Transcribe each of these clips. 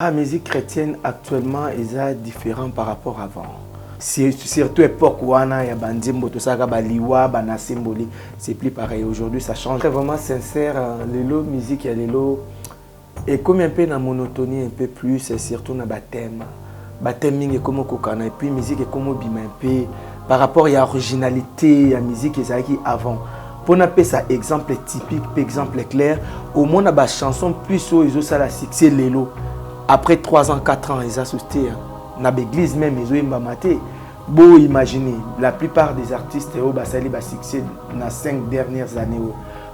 La musique chrétienne actuellement est différente par rapport à avant. Surtout l'époque où il y a Bandimbo, tout ça, Baliwa, Banasimboli, c'est plus pareil. Aujourd'hui, ça change. C'est vraiment sincère. La musique, il y a l'élo. Et comme un peu dans la monotonie, un peu plus, c'est surtout dans le baptême. Baptême, il y a comme Kokana. Et puis, la musique est comme Bima un peu. Par rapport à l'originalité, la musique est avant. Pour nous appeler ça exemple typique, exemple clair, au moins, on a des chansons plus haut, ils ont ça la succès, l'élo. Après 3 ans, 4 ans, ils ont soutenu. Dans l'église même, ils ont maté. Bon, imaginez, la plupart des artistes ont eu succès dans les 5 dernières années.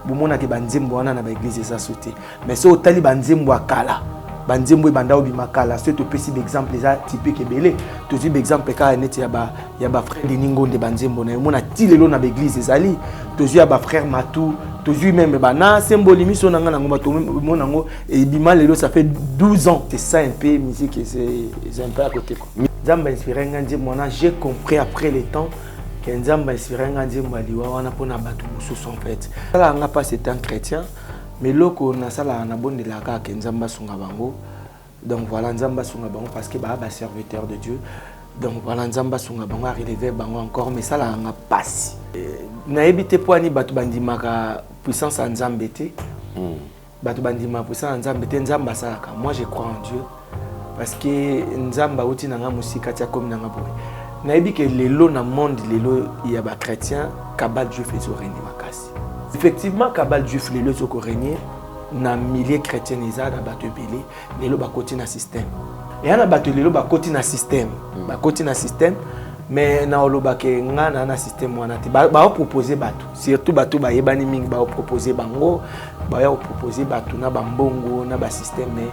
Bon, on a que Banzembo dans l'église, ils ont soutenu. Mais si on a Banzembo à Kala, Banzembo et Banda Obimakala, c'est un petit exemple typique et belé. Tu dis exemple, il y a un frère de Ningo de Banzembo. On a tiré dans l'église, ils ont tu dis un frère Matou. Toujours même na symbole mission nanga nango monango et bima lelo ça fait 12 ans c'est ça un peu musique c'est un peu à côté quoi. Nzamba inspiré ngandi mona j'ai compris après le temps que Nzamba inspiré ngandi mwaliwa wana pona batu mususu en fait. Ça nga pas c'est un chrétien mais loko na sala na bonde la ka que Nzamba sunga bango. Donc voilà Nzamba sunga bango parce que ba serviteur de Dieu. Donc voilà Nzamba sunga bango a relevé bango encore mais ça la nga passe. Na ebité poani batu bandimaka puissance à Nzambe te. Batu bandima puissance à Nzambe te Nzamba salaka. Moi je crois en Dieu parce que Nzamba uti nanga musika tia comme nanga boy. Na ebi que lelo na monde lelo il y a ba chrétien kabal juif et régner makasi. Effectivement kabal juif lelo soko régner na milliers chrétiens eza na batu belé lelo ba koti na système. Et ana batu lelo ba koti na système. Ba koti na système. Mais na olobake ngana na système wana ti ba proposer batu surtout batu ba yebani mingi ba proposer bango ba ya proposer batu na bambongo na ba système mais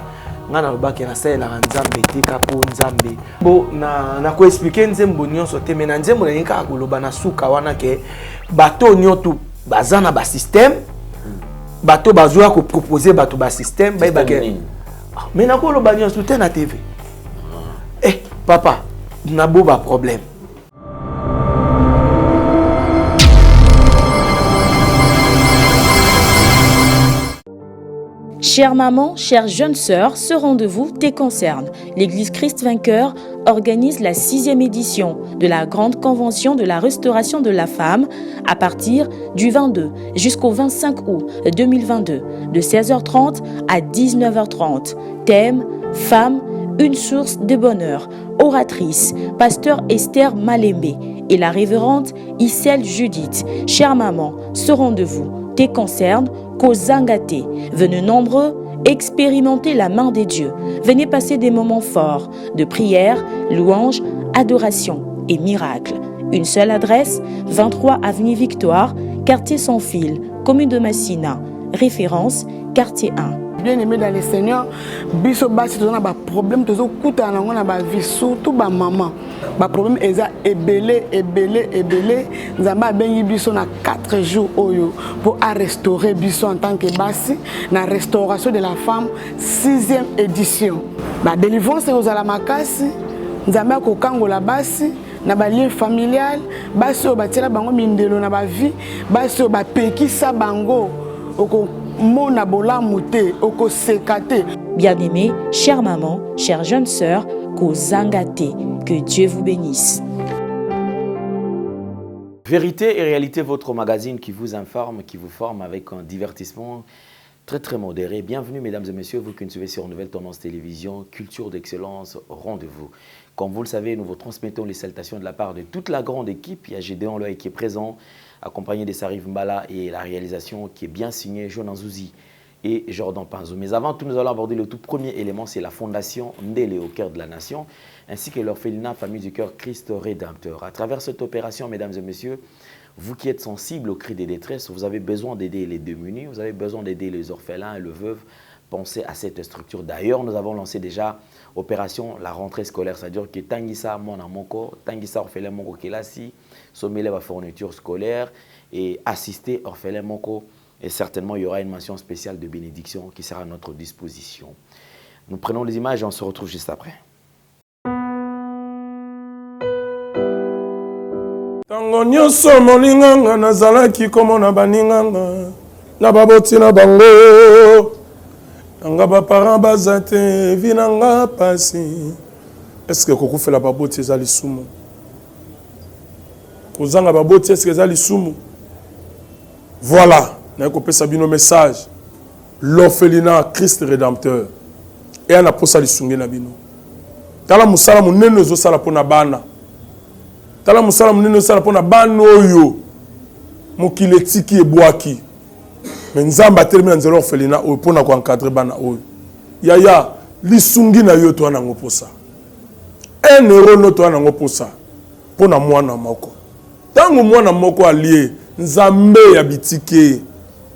ngana olobake na sala Nzambe te ka po Nzambe bo na ko expliquer Nzembo nyonso te mais na Nzembo na yika koloba na suka wana ke bato nyoto bazana ba système bato bazwa ko proposer batu ba système ba yebake mais na ko loba nyonso te na TV papa na bo ba problème. Chère maman, chère jeune sœur, ce rendez-vous te concerne. L'Église Christ Vainqueur organise la 6e édition de la Grande Convention de la Restauration de la Femme à partir du 22 jusqu'au 25 août 2022, de 16h30 à 19h30. Thème, Femme, une source de bonheur. Oratrice, pasteur Esther Malembe et la révérende Issel Judith. Chère maman, ce rendez-vous te concerne. Kozangate. Venez nombreux expérimenter la main des dieux. Venez passer des moments forts de prière, louange, adoration et miracle. Une seule adresse, 23 avenue Victoire, quartier Sans Fil, commune de Massina. Référence, quartier 1. Bien-aimé dans le Seigneur, biso basi tozana ba problème tozo kuta na ngona ba vie surtout ba maman. Ba problème eza ebelé Nzamba bengi biso na 4 jours oyo pour restaurer biso en tant que basi na restauration de la femme 6e édition. Ba délivrance aux ala makasi Nzamba ko kangola basi na ba lien familial basi o batela bango mindelo na ba vie basi o ba pekisa bango oko Bien-aimée, chère maman, chère jeune sœur, Kozangate, que Dieu vous bénisse. Vérité et réalité, votre magazine qui vous informe, qui vous forme avec un divertissement très très modéré. Bienvenue mesdames et messieurs, vous qui nous suivez sur Nouvelle Tendance Télévision, Culture d'Excellence, rendez-vous. Comme vous le savez, nous vous transmettons les salutations de la part de toute la grande équipe. Il y a Gédéon Loïc qui est présent, accompagné de Sarif Mbala et la réalisation qui est bien signée Jonan Zouzi et Jordan Panzo. Mais avant tout, nous allons aborder le tout premier élément, c'est la fondation Ndélé au cœur de la nation, ainsi que l'orphelinat Famille du Cœur Christ Rédempteur. À travers cette opération, mesdames et messieurs, vous qui êtes sensibles aux cris des détresses, vous avez besoin d'aider les démunis, vous avez besoin d'aider les orphelins et les veuves. Pensez à cette structure. D'ailleurs, nous avons lancé déjà opération la rentrée scolaire, c'est-à-dire que Tangisa Mona Moko, Tangisa Orphelin Moko Kelasi, sommet la fourniture scolaire et assister Orphelin Moko. Et certainement, il y aura une mention spéciale de bénédiction qui sera à notre disposition. Nous prenons les images et on se retrouve juste après. Tango nyoso molinganga nazalaki komona baninganga na baboti na bango Nga ba parents bazate vinanga pasi. Est-ce que koko fait la baboti ezali sumu? Kozanga baboti est-ce que ezali sumu? Voilà, na ko pesa bino message. L'orphelinat Christ rédempteur. Et ana posa lisungi na bino. Tala musala munene zo sala pona bana. Tala musala munene zo sala pona bana oyo. Mokile tiki ebwaki. Mais nzamba termina nzelo orphelinat oyo pona ko encadrer bana oyo. Yaya lisungi na yo to ana ngoposa. 1 euro no to ana ngoposa. Pona mwana moko. Tango mwana moko allié nzambe ya bitike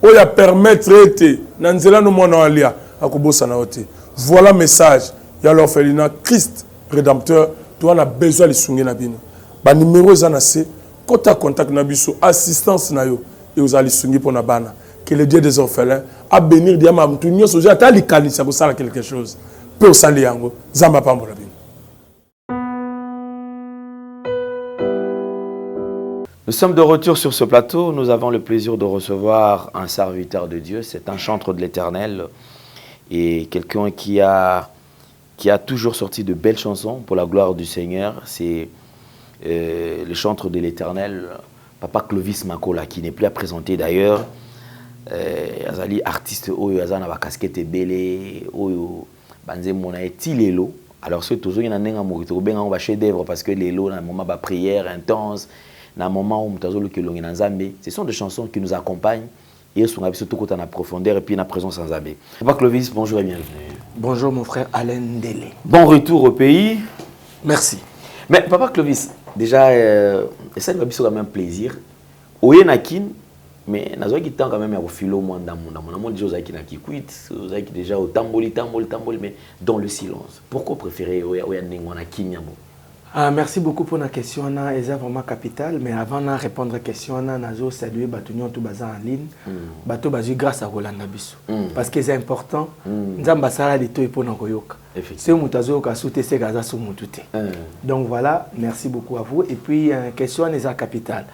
oya permettre ete na nzela no mwana alia akobosa na ote. Voilà message ya l'orphelinat Christ rédempteur to ana besoin lisungi na bino. Ba numéro ezana se kota contact na biso assistance na yo et aux lisungi pona bana. Que le Dieu des orphelins a bénir diama mtunyo soja ata likanisa ko sala quelque chose. Peu sali yango zamba pambola bino. Nous sommes de retour sur ce plateau. Nous avons le plaisir de recevoir un serviteur de Dieu. C'est un chantre de l'Éternel et quelqu'un qui a toujours sorti de belles chansons pour la gloire du Seigneur. C'est le chantre de l'Éternel, Papa Clovis Makola, qui n'est plus à présenter d'ailleurs. Azali artiste oyo azana ba casquette belé oyo banze mona etilelo. Alors ce toujours il y a nenga mokito benga on va chef d'œuvre parce que lelo na moment ba prière intense. Dans un moment où ce sont des chansons qui nous accompagnent et sont surtout quand on a profondeur et puis la présence en Zambé. Papa Clovis, bonjour et bienvenue. Bonjour mon frère Alain Dele. Bon retour au pays. Merci. Mais Papa Clovis, déjà, ça nous a quand même plaisir. Oye Nakin, mais nous avons quand même un filo moins dans mon monde. Nous avons déjà qui quitte, nous avons déjà au tamboli, mais dans le silence. Pourquoi préférer Oye Nakin? Merci beaucoup pour la question. C'est vraiment capital. Mais avant de répondre à la question, je salue Batunion tout bazar en ligne. Bato bazu grâce à Roland Nabiso. Parce que c'est important. Nous avons basara les taux pour nous koyoka. C'est mutazo ka soute c'est gaza sou mutute. Donc voilà, merci beaucoup à vous. Et puis question est capital.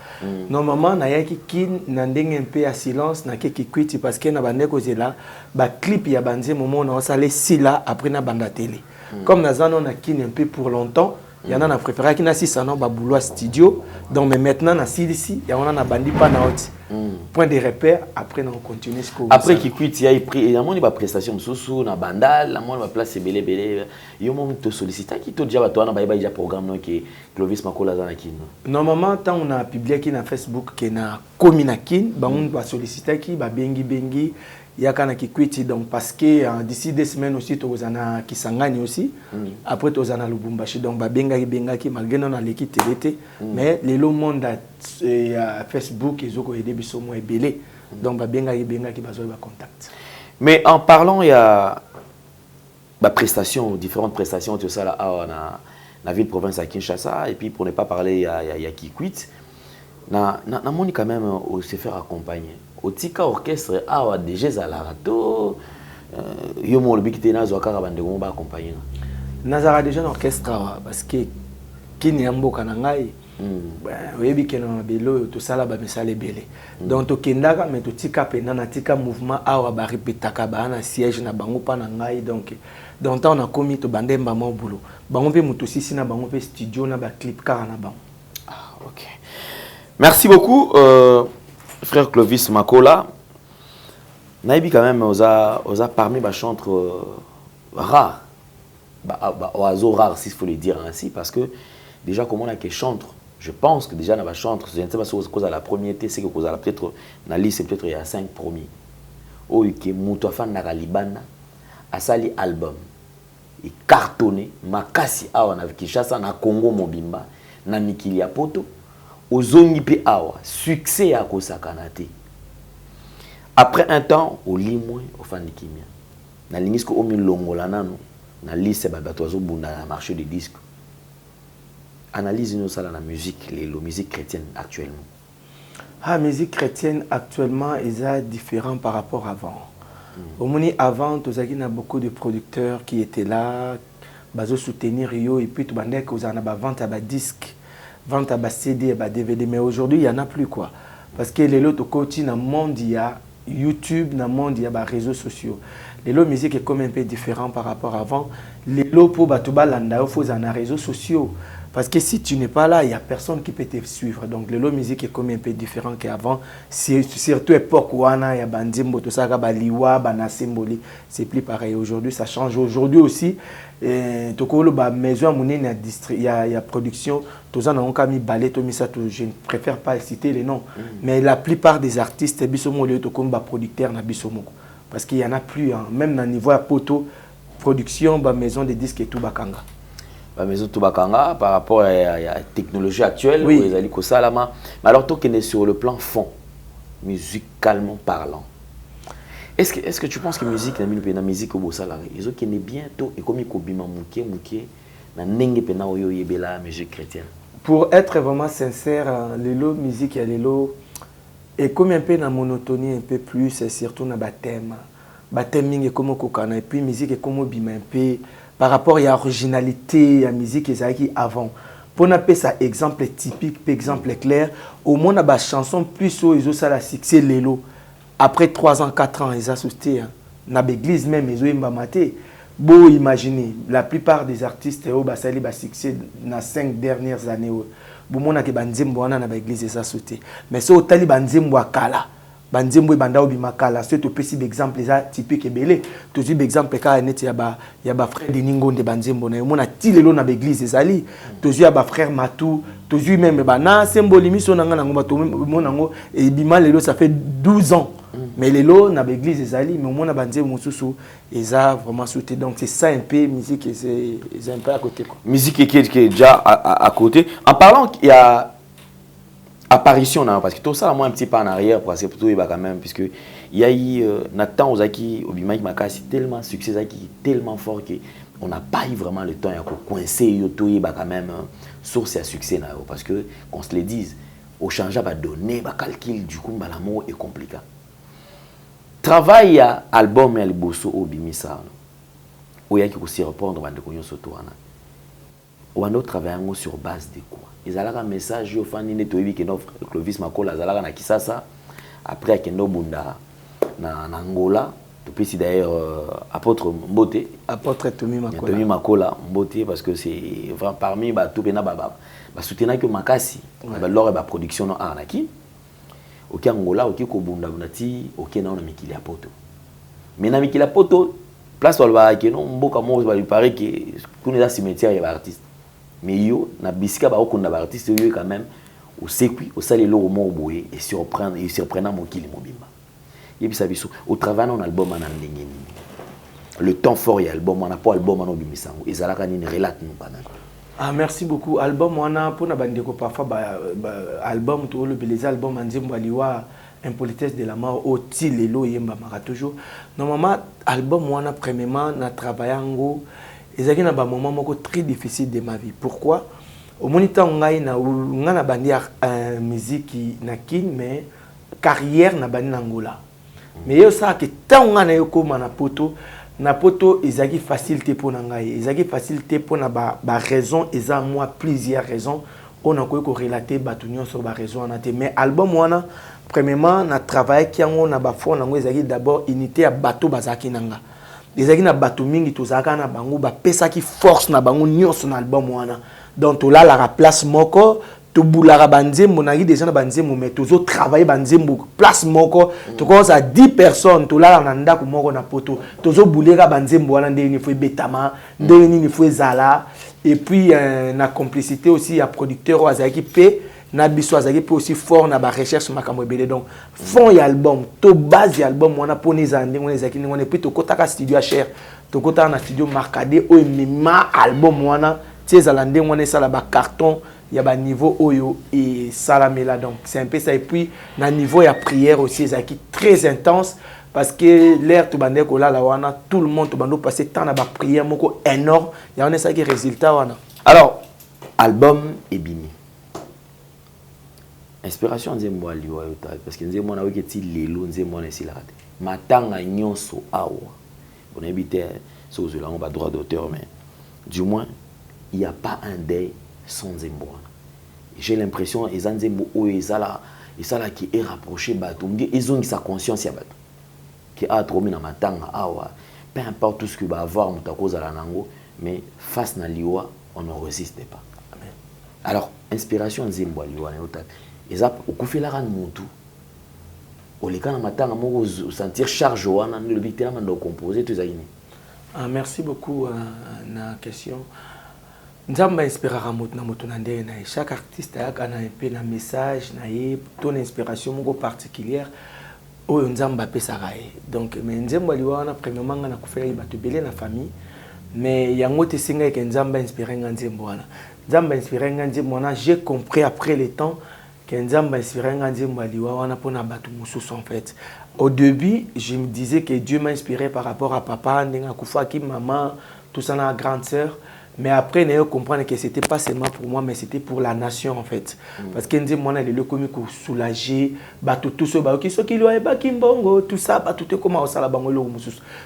Normalement na yaki kin na ndenge un peu à silence na keki kwiti parce que na bande kozela ba clip ya banze moment na osale sila après na banda télé. Comme na zano na kin un peu pour longtemps. Il y en a préféré qui n'a 6 ans ba boulot studio donc mais maintenant na ici il y en a bandi pas na haute point de repère après on continue ce après qui quitte il y a pris il y a mon ba prestation sous na bandal la mon ba place belé belé yo mon te solliciter qui to déjà toi na ba déjà programme non qui Clovis Makola za na kin normalement tant on a publié qui na Facebook qui na commune kin ba on va solliciter qui ba bengi yakana kikwiti donc parce que d'ici 2 semaines aussi tozana Kisangani aussi après tozana Lubumbashi donc ba benga ki malgré non na l'équipe TVT mais les lo monde à Facebook ezoko aider biso mo ebele donc ba benga ki bazo ba contact. Mais en parlant il y a ba prestations différentes prestations tout ça là na ville province à Kinshasa et puis pour ne pas parler il y a Kikwit na moni quand même se faire accompagner. Au tika orchestre awa déjà za la rato yo mo le bikite na zo kaka bande ko ba accompagner nazara déjà orchestre parce que kini yamboka na ngai oyebi ke na belo to sala ba misale belé donc to kendaka mais to tika pena na tika mouvement awa ba répétaka ba na siège na bango pa na ngai donc dans temps on a commis to bande mbama au boulot bango pe muto sisi na bango pe studio na ba clip kara na bango. Ah OK. Merci beaucoup frère Clovis Makola. Naibi quand même osa parmi les chantres rares. Oiseaux rares si il faut le dire ainsi parce que déjà comme on a que chantre, je pense que déjà dans la chantre, je ne sais pas si cause à la première c'est que cause à la peut-être dans la liste peut-être il y a 5 premiers. Oh que Moutouafan na Libana a sali album et cartonné makasi awa na Kinshasa na Congo Mobimba na Mikili Poto. Ozongi pe awa succès à Kosakanate. Après un temps au limoué au Fandikimia. Na lingisco omi longola nano na liste babatozo bunda na marché de disques. Analyse nous ça la musique la musique chrétienne actuellement. Ah musique chrétienne actuellement est différent par rapport à avant. Au moni avant tozaki na beaucoup de producteurs qui étaient là bazo soutenir yo et puis to bandek ko za na ba vente à ba disque. Vente à CD et DVD, mais aujourd'hui il n'y en a plus quoi. Parce que les autres côtés dans le monde, il y a YouTube, dans le monde, il y a des réseaux sociaux. Les musique est comme un peu différent par rapport à avant. Les pour Batouba Landa, il faut des réseaux sociaux. Parce que si tu n'es pas là, il n'y a personne qui peut te suivre. Donc, les musique est comme un peu différent qu'avant. Surtout l'époque où il y a Bandimbo, tout ça, Baliwa, Banasimboli, c'est plus pareil. Aujourd'hui, ça change. Aujourd'hui aussi, maison, il y a production. Tout ça, on a mis ballet, je ne préfère pas citer les noms. Mais la plupart des artistes, Bissomo, les producteurs, parce qu'il n'y en a plus. Hein. Même dans le niveau à poto, production, maison de disques et tout, Bakanga. La maison Toubakanga par rapport à la technologie actuelle, oui. Mais alors, toi qui es sur le plan fond, musicalement parlant, est-ce que tu penses que la musique au Bossala, ils ont bientôt et comme ils ont la musique chrétienne? Pour être vraiment sincère, les musique, il y a les lots, et comme un peu dans la monotonie, un peu plus, c'est surtout dans le baptême. Baptême, et comme kokana, et puis musique, et comme bima un peu. Par rapport à l'originalité, à la musique et avant. Pour nous appeler ça exemple typique, exemple clair, au moins on a des chansons plus haut, ils ont ça la succès l'élo. Après 3 ans, 4 ans, ils ont soutenu. Dans l'église même, ils ont maté. Bon, imaginez, la plupart des artistes ont eu succès dans les 5 dernières années. Bon, on a que banzembo dans l'église ils ont soutenu. Mais c'est au tali banzembo à kala. Banzembo banda obimakala c'est tout petit exemple ça typique belé tout exemple ka net ya ba frère de Ningo de banzembo na mona tilelo na l'église ezali tout ya ba frère Matou tout même bana symbole miso na ngana ngomba to monango et bima lelo ça fait 12 ans mais lelo na l'église ezali mais mona banzembo susu eza vraiment sauté donc c'est ça un peu musique c'est un peu à côté quoi musique qui est déjà à côté en parlant il y a apparition parce que tout ça moi un petit peu en arrière parce que plutôt il va quand même puisque il y a eu Nathan Ozaki Obima Makasi tellement succès qui tellement fort que on n'a pas eu vraiment le temps à coincer yoto il va quand même source à succès parce que qu'on se le dise au change à donner ba calcul du coup l'amour est compliqué travail à album et albosso Obimisa où il y a qui aussi répondre à de cognon surtout on a travaillé sur base de quoi ils ont un message au fan ni toibi que notre Clovis Makola zalaka na Kisasa après akendo bunda na Angola to pesi d'ailleurs apôtre Mbote Tomi Makola Mbote parce que c'est vraiment parmi ba tout pena baba ba soutenir que Makasi ba lore ba production no arnaki OK Angola OK ko bunda bunati OK na on mikili apoto mais na mikili apoto place walba que non mboka mo ba lui paraît que kuna cimetière ya artiste mais yo na bisika ba okunda ba artiste yo quand même au séqui au salé lo mo boye et surprenant mon kili mobimba yebisa biso au travail on album en ndengeni le temps fort ya album on a pas album en obimisango ezalaka ni relate nous pendant ah merci beaucoup album on a pour na bandeko parfois album to le les albums anzimbo aliwa impolitesse de la mort au tilelo yemba mara toujours normalement album on a premièrement na travaillango ezaki na ba moment moko très difficile de ma vie pourquoi au moniteur ngai na ngana bandi musique na kin mais carrière na bandi Angola mais yo ça que tant ngana yo koma na poto ezaki facilité pour ngai ezaki facilité pour na ba raison eza moi plusieurs raisons on a ko relater batunyo sur ba raison na te mais album wana premièrement na travail ki yango na ba fond nango ezaki d'abord unité ya bato bazaki nanga ezaki na bato mingi tozaka na bango ba pesa ki force na bango nyonso na album wana donc to la la place moko to bulara banzembo na déjà na banzembo mais tozo travailler banzembo place moko to commence à 10 personnes to la na ndako moko na poto tozo bulera banzembo wana ndeni fo betama ndeni fo zala et puis na complicité aussi ya producteur azaki pe na biso azaki pe aussi fort na ba recherche makambo ebele donc fond ya album to base ya album wana poni za ndenge wana ezaki ngone puis to kotaka studio à cher to kotaka na studio Marcade o mema album wana tiezala ndenge wana sala ba carton ya ba niveau oyo et salamela donc c'est un peu ça et puis na niveau ya prière aussi ezaki très intense parce que l'air to bande ko la wana tout le monde to bando passer temps na ba prière moko énorme ya on ça qui résultat wana alors album ebimi inspiration nzembo aliwa yota parce que nzembo na weketi lelo nzembo na esila te matanga nyonso awa on habite sur le on ba droit d'auteur mais du moins il y a pas un deuil sans nzembo j'ai l'impression ezanzembo o ezala et ça là qui est rapproché bateau ils ont sa conscience ya bateau qui a trop mis dans matanga awa peu importe tout ce que va avoir mutakoza la nango mais face na liwa on ne résiste pas. Amen. Alors inspiration nzimbo liwa na yotat eza okufela ran mutu oleka na matanga moko sentir charge wana le bitela mando composer tout ça ini. Merci beaucoup na question. Nzamba inspirera moto na moto na ndenge na chaque artiste a un peu na message na ye ton inspiration moko particulière oyo nzamba pesaka ye. Donc mais nzembo liwana premièrement na kufela bato belé na famille mais yango te singa ke nzamba inspiré nga nzembo wana. Nzamba inspiré nga nzembo wana, j'ai compris après le temps que nzamba inspiré nga nzembo liwana pona bato mususu en fait. Au début, je me disais que Dieu m'a inspiré par rapport à papa, Ndenga Koufaki, maman, tout ça, la grande sœur. Mais après, je comprends que ce n'était pas seulement pour moi, mais c'était pour la nation en fait. Parce que moi, je suis comme soulagé, tout ce qui lui a kimbongo, tout ça, tout est comme ça,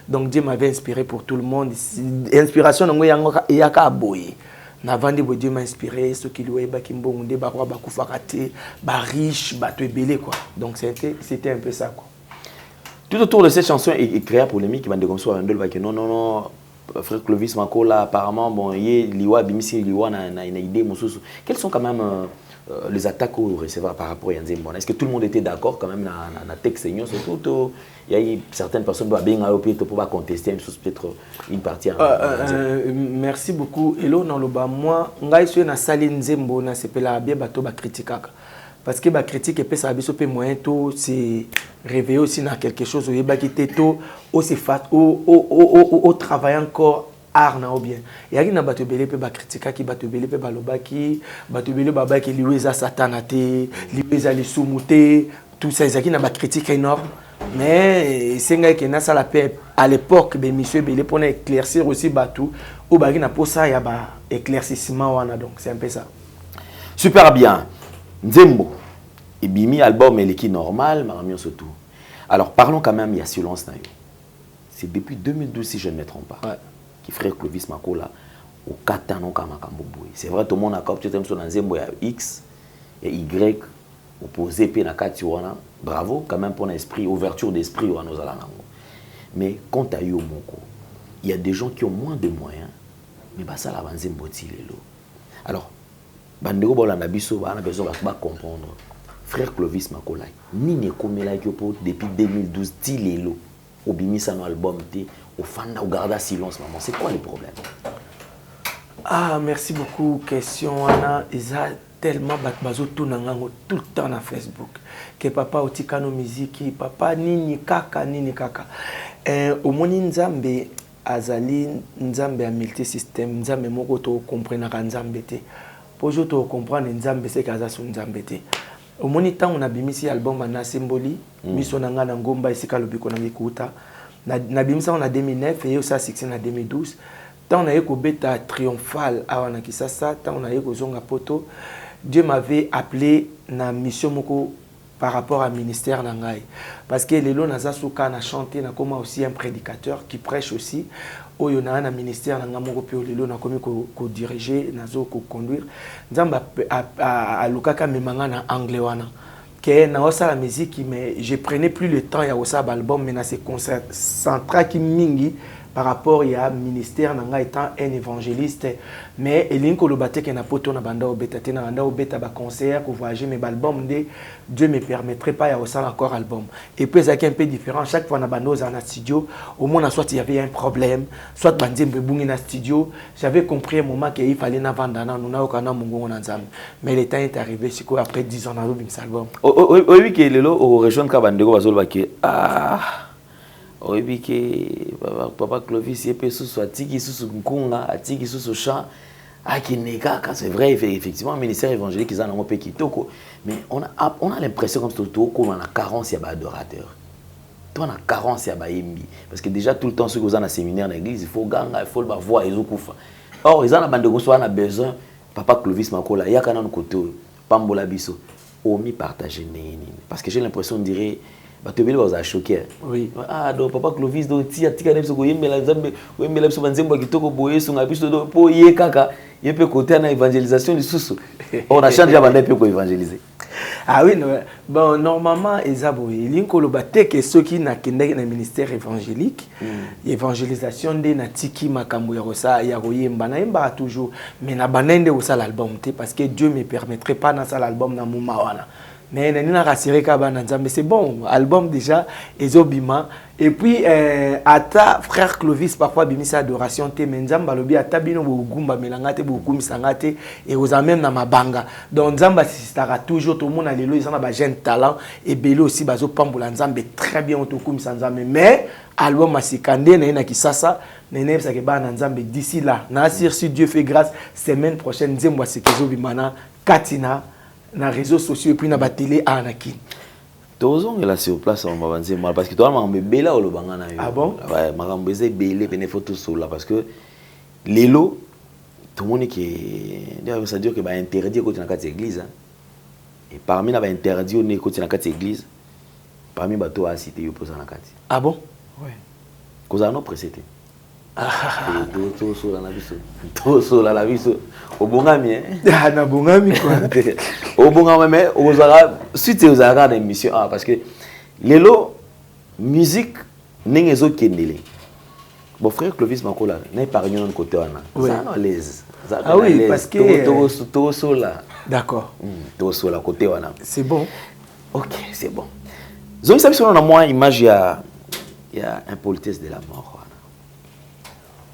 donc Dieu m'avait inspiré pour tout le monde. Inspiration, il y a qu'à boyer. Dieu m'a inspiré, ce qui lui a kimbongo, des barrois, bakoufarate, riche, quoi. Donc c'était un peu ça quoi. Tout autour de cette chanson est créé polémique qui va dire comme ça non frère Clovis Makola apparemment bon yé liwa bimisi liwa na idée mususu. Quelles sont quand même les attaques au recevoir par rapport à Nzembo? Est-ce que tout le monde était d'accord quand même na texte union surtout il y a eu certaines personnes qui bien pour pas contester peut-être une partie merci beaucoup Elo dans le bas moi ngai sur na sali Nzembo na sepela bien bato ba critiquaka. Parce que la critique est ça a moyen tout c'est réveiller aussi dans quelque chose où c'est fait au travail encore art na bien il y a qui na bato belé pe ba critique qui bato belé pe baloba qui bato belé baba qui liweza satanate liweza les sumuté tout ça ils qui na ba critique énorme mais c'est nga qui na ça la paix à l'époque ben monsieur belé pour éclaircir aussi bato au ba qui na pour ça il y a ba éclaircissement wana donc c'est un peu ça. Super bien. Nzembo, et bimi album est qui normal, mais surtout. Alors parlons quand même, il y a silence naïo. C'est depuis 2012 si je ne me trompe pas. Ouais. Qui frère Clovis Makola au Katano Kamakamboboui. C'est vrai tout le monde a compris que sur Nzembo il y a X et Y opposé pe na Katiwana. Bravo quand même pour l'esprit, ouverture d'esprit ou nos alango. Mais quand à yo moko, il y a des gens qui ont moins de moyens, mais bah ça la Nzembo tilelo. Alors bandeko bolanda biso bana besoin ba comprendre frère Clovis Makola nini komela ki po depuis 2012 tilelo obimisa no album te au fanda au garda silence maman c'est quoi le problème? Merci beaucoup question ana isa tellement bazo tout nangango tout le temps na Facebook que papa otikano musique papa nini kaka omoni nzambe azali nzambe a multi système nzambe moko to comprendre ka nzambe te pour je te comprendre nzambe c'est kaza son nzambe te au moni temps on a bimisi album na symboli biso na ngana ngomba isika lobiko na mikuta na bimisa on a 2009 et ça 16 en 2012 tant on a eu beta triomphal awana kisasa tant on a eu zonga poto Dieu m'avait appelé na mission moko par rapport à ministère nangai parce que lelo naza suka na chanter na comme aussi un prédicateur qui prêche aussi oyo na na ministère na ngamoko pe lelo na komi ko diriger nazo ko conduire nzamba a lukaka memanga na anglais wana que na osa la musique mais je prenais plus le temps ya osa album mais na se concentrer qui mingi par rapport à ministère nanga étant un évangéliste mais elinko lo bateke na poto na banda obeta te na banda obeta ba concert ko voyager mais album de Dieu me permettrait pas ya osa encore album et puis c'est un peu différent chaque fois na banda aux en studio au moins soit il y avait un problème soit banzembe bungi na studio j'avais compris un moment qu'il fallait na vanda na nous na okana mungongo na nzambe mais le temps est arrivé siko après 10 ans na robim album oui que lelo au rejoindre ka bandeko bazolba ke oui que papa Clovis et sous atiki sous nkunga atiki sous chant akineka c'est vrai effectivement ministère évangélique ils en ont peu kitoko mais on a l'impression comme tout comme on a carence ya ba adorateur toi on a carence ya ba yembi parce que déjà tout le temps ceux qui sont dans séminaire dans l'église il faut ganga il faut le voir ils okufa or ils en a bande ko a besoin papa Clovis Makola ya kana côté pambola biso omi partager nini parce que j'ai l'impression on dirait tu es choqué. Oui. Donc papa Clovis do tia tika nemso ko yembela nzambe yembela biso banzembo kitoko boye sunga biso do po ye kaka Il y a un peu côté dans l'évangélisation du sous. On a changé avant peu pour évangéliser. Ah oui, bon, normalement, il y que ceux qui n'ont le ministère évangélique, l'évangélisation de Natiki Makambu Yarosa, Yaroye Mbana, toujours, mais na banende aussi l'album, parce que Dieu ne me permettrait pas dans l'album na Moumawana. Mais c'est bon, album déjà, Ezobima. Et puis, Ata, frère Clovis, parfois, bimisa adoration, te menzamba, lobi, Ata bino, bougumba, melangate, bougum, sangate, et aux amènes dans ma banga. Donc, Nzamba, c'est toujours, tout le monde a les lois, ils ont un jeune talent, et Bello aussi, bazo pamboula, Nzamba, très bien, autokoum, Sanzamba. Mais, album, Masikande, n'a qui ça, n'a ça, Nzamba, d'ici là, Nasir, si Dieu fait grâce, semaine prochaine, Nzemba, c'est Kezobimana, Katina, na réseaux sociaux et puis na ba télé à Anakin. Tozong là sur place on va dire parce que toi on me bela au banga na yo. Ah bon? Ouais, ma mbeze belé pene photos sur là parce que les lots tout le monde qui ça dire que ba interdit côté na quatre église et parmi na ba interdit on est côté na quatre église parmi bato a cité yo pour ça na quatre. Ah bon? Ouais. Cause à no précédé. Tout sur la vie au bongami ah na bongami quoi au bongami mais aux arabes suite aux arabes d'émission parce que les lots musique n'est pas kendele bon frère Clovis Makola n'est pas rien de côté on ça non l'aise ah oui parce que tout sur là d'accord tout sur la côté on c'est bon ok c'est bon donc ça on a moins image il y a impolitesse de la mort.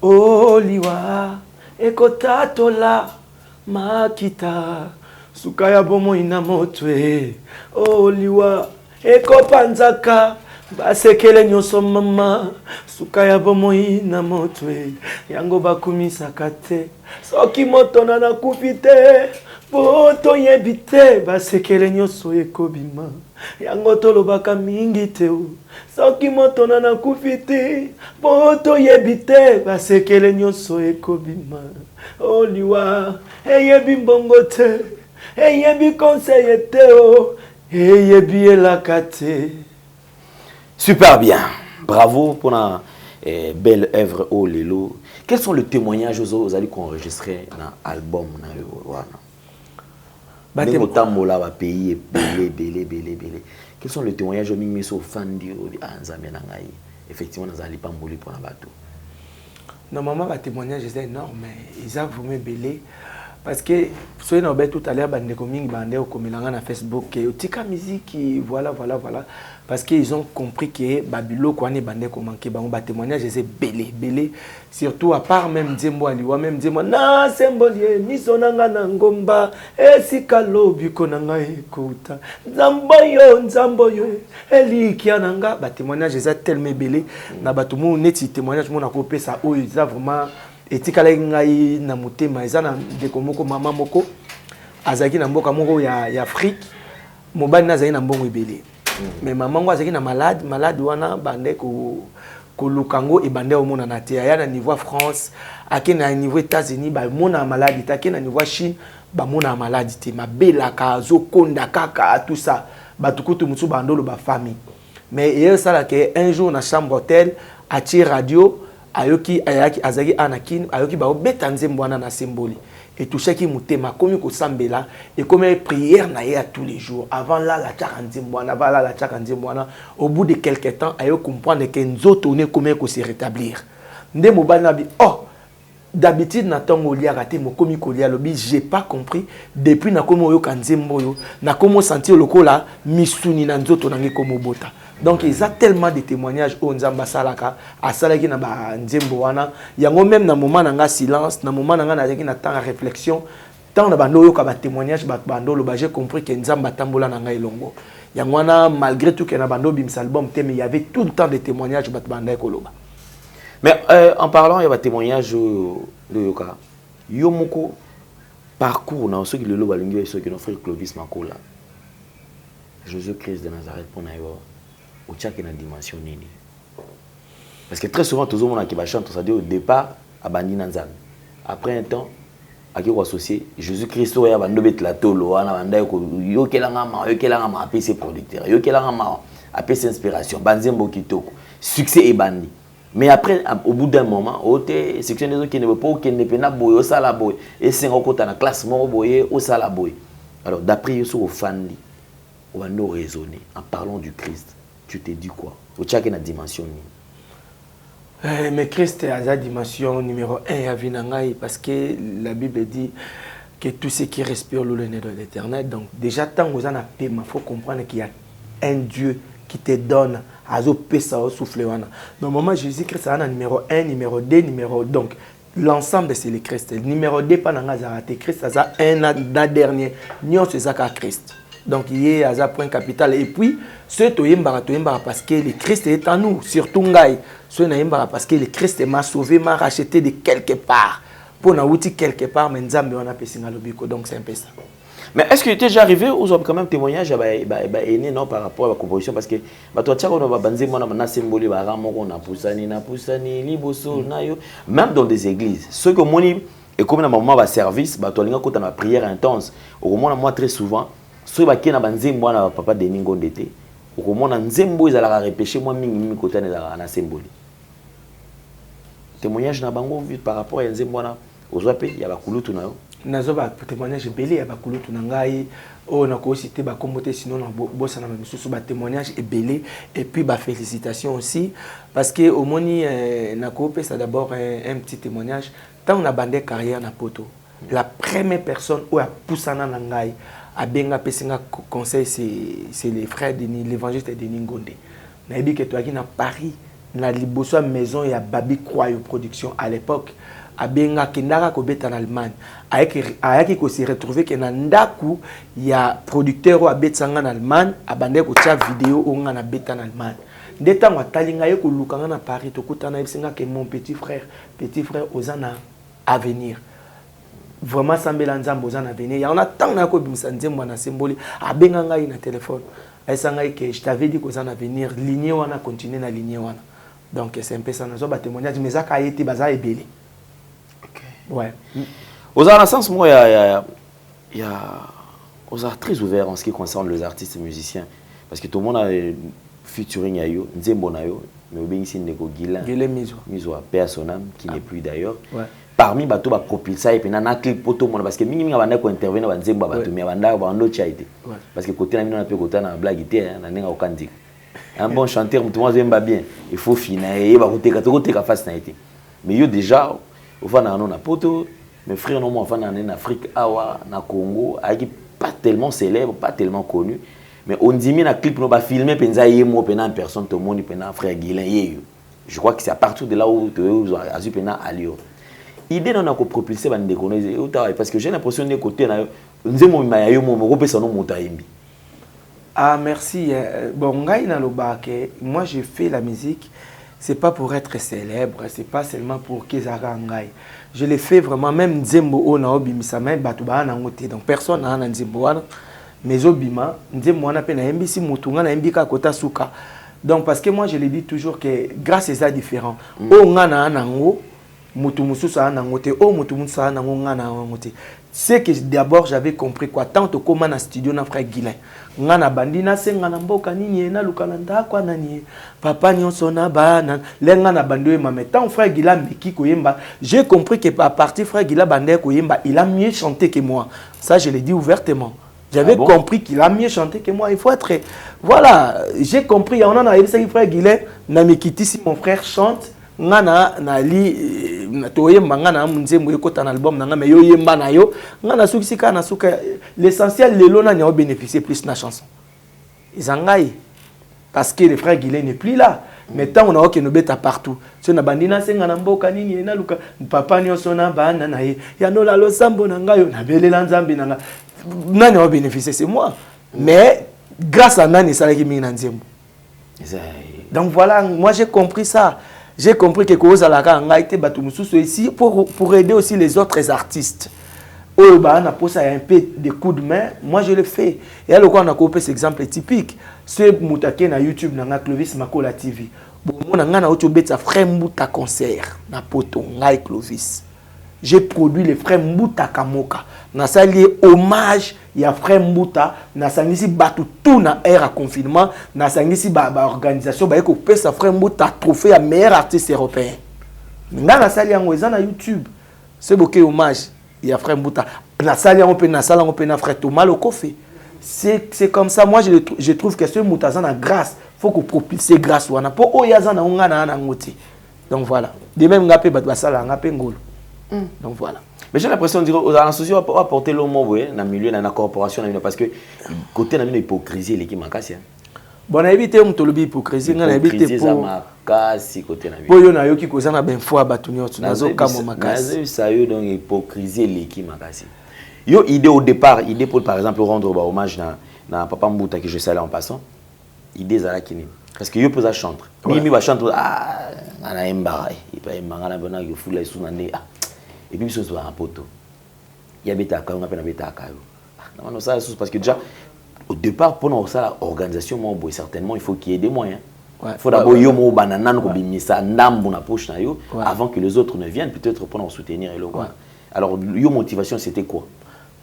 Oliwa ekotatola makita sukaya bomo inamotwe Oliwa ekopanzaka basekele nyoso mama sukaya bomo inamotwe yango bakumisaka te soki moto na kufite poto yebite basekele nyoso ekobima yango tolobaka mingi te soki moto na kufite poto yebite basekele nyoso ekobima Oliwa eyebi mbongo te eyebi conseil te eyebi elaka te. Super bien, bravo pour la belle œuvre au Lelo. Quels sont les témoignages aux allez qu'on enregistrer dans l'album pays belé. Quels sont les témoignages au mis au fan du Anzamenangaï? Effectivement, dans un pamboli pour la bateau. Normalement, les témoignages sont énormes, mais ils ont vraiment belé. Parce que, si on a tout à l'heure, on a Facebook, tika musique, voilà. Parce qu'ils ont compris que Babylone, quand on est bandé, comment que témoignage, c'est belé. Surtout, à part même Zembo Aliwa, même Zembo, na Sembolier, Misonanga Nangomba, Esikalo, Bukonanga Ekouta, Zamboyo, Eli Kiananga, témoignage, c'est tellement belé. Na batumu, neti témoignage, mon a coupé ça, où ils ont vraiment. Et tika ngai na motema eza na ndeko moko mama moko azaki na mboka moko ya Afrique mobali nazaki na mbongo ebele mais maman ngo azaki na malade wana bande ko lukango e bande o mona na te ya na niveau France ake na niveau États-Unis ba mona malade take na niveau Chine ba mona malade te mabela ka zo konda kaka tout ça batukutu mutu bandolo ba famille mais hier ça là que un jour na chambre hôtel à radio ayoki azaki Anakin ayoki ba obeta nzembo wana na symbole et tout chaki mutema komi ko sambela et comme prière na ya tous les jours avant là la chaka nzembo wana bala la chaka nzembo wana au bout de quelque temps ayo comprendre que nzoto ne comment ko se rétablir nde mobali na bi d'habitude na tongo lia raté mo komi ko lia lobi j'ai pas compris depuis na komo yo kanzembo yo na komo sentir lokola misuni na nzoto na ngi komo bota. Donc ils ont tellement de témoignages au Nzamba Salaka, à Salaki na ba Nzembo wana, yango même na moment nanga silence, na moment nanga na zaki na temps réflexion, tant na bando yo ka ba témoignage ba bando lo ba j'ai compris que Nzamba tambola nanga elongo. Yango wana malgré tout que na bando bim album mais il y avait tout le temps des témoignages ba banda ekoloba. Mais en parlant il y a des témoignages de yoka. Yo moko parcours na ceux qui le loba lingi ceux qui nos frère Clovis Makola. Jésus-Christ de Nazareth pour na yo. Au tchak na dimension nini parce que très souvent tout le monde qui va chanter ça dit au départ à bandi nanzan après un temps à qui on associé Jésus-Christ ya bando bet la tolo wana banda ko yo kelanga ma PC producteur yo kelanga ma APC inspiration banzembo kitoko succès et bandi Mais après, au bout d'un moment, section des autres qui ne veut pas, qui ne peut pas boyer, au sala boy, et c'est encore dans la classe mort boyer, au sala boy. Alors d'après yo sur fan li, on va nous raisonner en parlant du Christ. Tu te dis quoi? Au tchak na dimension ni. Mais Christ est à la dimension numéro 1 à Vinangaï parce que la Bible dit que tout ce qui respire l'eau est né de l'éternel. Donc déjà tant que vous en avez, il faut comprendre qu'il y a un Dieu qui te donne à pesa au souffle. Normalement Jésus-Christ est numéro 1, numéro 2, numéro donc l'ensemble c'est le Christ. Numéro 2 pas dans Christ est un dernier. Nous c'est ça Christ. Donc il y a un point capital et puis ce toyembara parce que le Christ est en nous surtout ngai ce naïmbara parce que le Christ m'a sauvé, m'a racheté de quelque part pour na outil quelque part mais nzambe on a pesé ngalobiko donc c'est un peu ça. Mais est-ce que tu es déjà arrivé aux hommes quand même témoignage non par rapport à la composition parce que toi tu as banzé moi na symbole ba ramoko na pusani liboso na yo même dans des églises ceux que moni et comme na moment va service ba to linga kota na prière intense au moins moi très souvent ceux qui na banzé moi na papa de ningondete au moins na nzembo ezala repêcher moi mingi kota na symbole témoignage na bango vu par rapport à nzembo na ozwa pe ya bakulutu na yo nazo ba témoignage belé ya bakulutu na ngai o na ko citer ba kombote sinon na bossa na misusu ba témoignage et belé et puis ba félicitations aussi parce que au moni na ko pesa d'abord un petit témoignage tant on a bandé carrière na poto la première personne où a poussana na ngai a benga pesinga conseil c'est les frères de l'évangéliste de Ningonde na ebi que toi qui na Paris na liboso maison ya Babi Croyo production à l'époque abenga kendaka ko beta en Allemagne ayaki ko se retrouver que na ndaku ya producteur a betsanga en Allemagne abande ko tia vidéo onga na beta en Allemagne ndeta ngwa talinga ye ko lukanga na Paris to kutana esinga que mon petit frère ozana avenir vraiment sambela nzambo ozana avenir ya on attend na ko bimisa nzembo na symbole abenga ngai na téléphone aisanga que je t'avais dit qu'ozana avenir lignée wana continuer na lignée wana donc c'est un peu ça nazo ba témoignage mais ça ka été baza ebele. Ouais. Aux arts, dans le sens, moi, il y a aux arts très ouverts en ce qui concerne les artistes et musiciens. Parce que tout le monde a featuring à yo, Nzembo na yo, mais au béni c'est Gila Mizo à Père Sonam, qui n'est plus d'ailleurs. Ouais. Parmi bateau ba copie ça et puis na clip pour tout le monde parce que mingi banda ko intervenir ba Nzembo bateau mais banda ba ndo chaité. Parce que côté na mino na pe côté na blague té na nenga okandi. Un bon chanteur tout le monde aime bien. Il faut finir et ba côté ka face na été. Mais yo déjà on a poto, mes frères non moi en Afrique, awa, na Congo, pas tellement célèbre, pas tellement connu, mais on dit na clip no ba filmer penza yemo pena en personne tout le monde pena frère Guilain. Je crois que c'est à partir de là où tu as eu pena alio. Idée non a ko propulser ba ndékonoise parce que j'ai l'impression de côté na nzemo ma yo mo repesa no motaimbi. Ah merci. Bon ngai na lobake, moi j'ai fait la musique. C'est pas pour être célèbre, c'est pas seulement pour Kezara Ngai. Je l'ai fait vraiment, même Nzembo o na obimisa même batuba na ngote. Donc personne na Nzembo wana mais obima Nzembo wana pe na mbisi mutunga na mbika kota suka. Donc parce que moi je le dis toujours que grâce à ça différent. O ngana nango mutu mususu na ngote, o mutu mususu na ngana ngote. C'est que d'abord j'avais compris quoi tant que comment na studio na frère Guilain. Ngana bandina senga na mboka nini na lukalanda kwa nani papa nyonso na bana lenga na bandoe mame tant frère Guilain meki koyemba j'ai compris que à partir frère Guilain bandé koyemba il a mieux chanté que moi ça je l'ai dit ouvertement j'avais compris qu'il a mieux chanté que moi il faut être voilà j'ai compris on en a dit frère Guilain na mekiti si mon frère chante ngana na li na toyemba ngana munzembo ekota na album na ngame yo yemba na yo ngana sukisika na suka l'essentiel lelo na nyo bénéficier plus na chanson izangai parce que le frère Guilain n'est plus là mais tant on a que nous beta partout so na bandina senga na mboka nini na luka papa nyonso na bana na ye ya no la losambo na ngayo na belela nzambi na nga nani va bénéficier c'est moi mais grâce à nani ça qui mina nzembo donc voilà moi j'ai compris ça. J'ai compris que cause à la été ici pour aider aussi les autres artistes. Oh bah on a posé un peu de coups de main, moi je le fais. Et alors on a coupé cet exemple typique. Ce moutake na YouTube na Clovis Makola TV. Bon on a autre bête ça frère mouta concert na poto ngai Clovis. j'ai produit les frères Mbuta Kamoka. Nasali hommage ya frère Mbuta, nasangisi batu tout na ère à confinement, nasangisi ba organisation ba eko pesa frère Mbuta trophée à meilleur artiste européen. Nga nasali yango eza na YouTube. C'est beaucoup hommage ya frère Mbuta. Nasali yango pe nasala yango pe na frère Thomas Lokofe. C'est comme ça, moi je trouve que ce Moutazan a grâce, faut qu'on propulse grâce wana po oyaza na ngana na ngoti. Donc voilà. De même ngapé basala ngapé ngolo. Donc voilà. Mais j'ai l'impression de dire aux associations à apporter le mot dans le milieu dans la corporation parce que côté dans l'hypocrisie l'équipe makasi. Bon na éviter on tolobi hypocrisie ngana éviter pour makasi côté na. Po yo na yo ki kozana ben foi batunyo nazo kamo makasi. Nazo ça yo donc hypocrisie l'équipe makasi. Yo idée au départ, idée pour par exemple rendre hommage na Papa Mbuta que je salue en passant. Idée zala kini. Parce que yo peut ça chanter. Mimi va chanter ana embarai. Il pas embarai na yo fula sous nande. Et puis ils sont un poteau. Il y a beta ka on appelle beta ka. Non ça parce que déjà au départ pour ça l'organisation moi certainement il faut qu'il y ait des moyens. Il faut d'abord yo mo banana ko bimisa ndambu na poche na yo avant que les autres ne viennent peut-être pour nous soutenir et le quoi. Alors yo motivation c'était quoi?